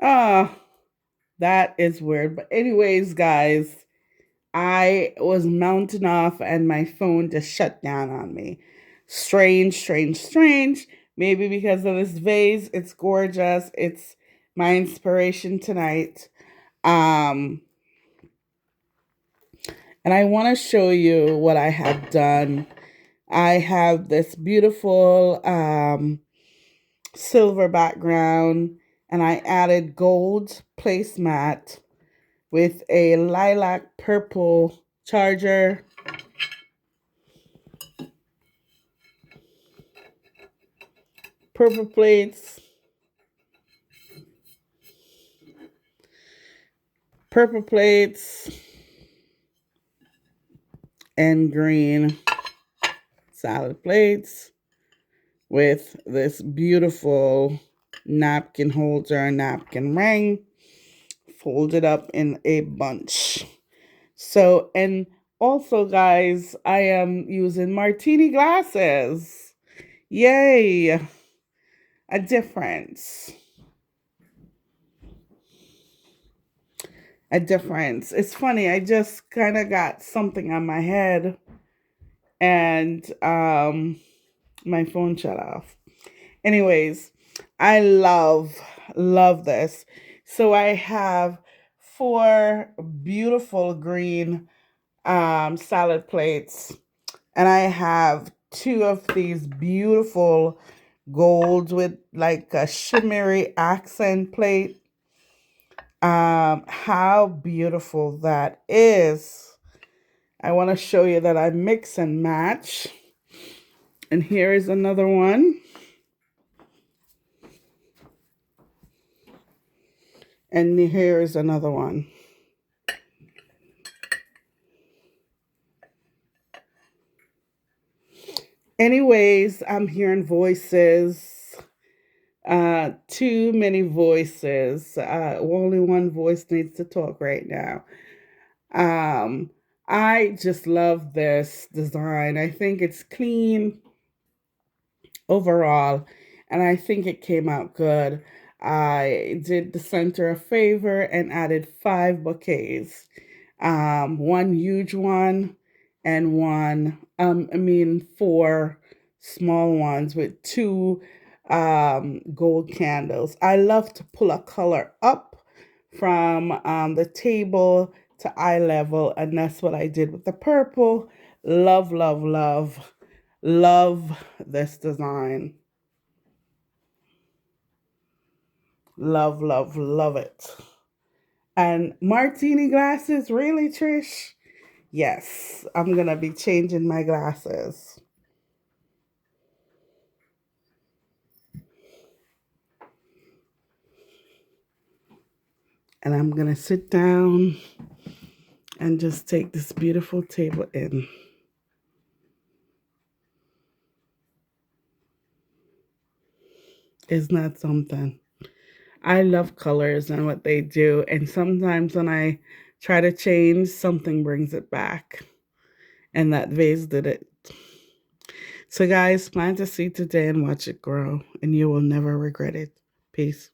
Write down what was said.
Ah, that is weird. But anyways, guys, I was mounting off and my phone just shut down on me. Strange, strange, strange. Maybe because of this vase. It's gorgeous. It's my inspiration tonight. Um, and I want to show you what I have done. I have this beautiful silver background, and I added gold placemat with a lilac purple charger, purple plates, purple plates, and green salad plates with this beautiful napkin holder, napkin ring, folded up in a bunch. So, and also, guys, I am using martini glasses. Yay, a difference. A difference. It's funny, I just kind of got something on my head and my phone shut off. Anyways, I love this. So I have four beautiful green salad plates, and I have two of these beautiful gold with like a shimmery accent plate. How beautiful that is. I want to show you that I mix and match. And here is another one. And here is another one. Anyways, I'm hearing voices. Too many voices. Only one voice needs to talk right now. Um, I just love this design. I think it's clean overall, and I think it came out good. I did the center a favor and added five bouquets, one huge one, and four small ones with two gold candles. I love to pull a color up from the table to eye level, and that's what I did with the purple. Love, love, love. Love this design. Love, love, love it. And martini glasses, really, Trish? Yes, I'm gonna be changing my glasses. And I'm gonna sit down and just take this beautiful table in. Isn't that something? I love colors and what they do. And sometimes when I try to change, something brings it back. And that vase did it. So, guys, plant a seed today and watch it grow, and you will never regret it. Peace.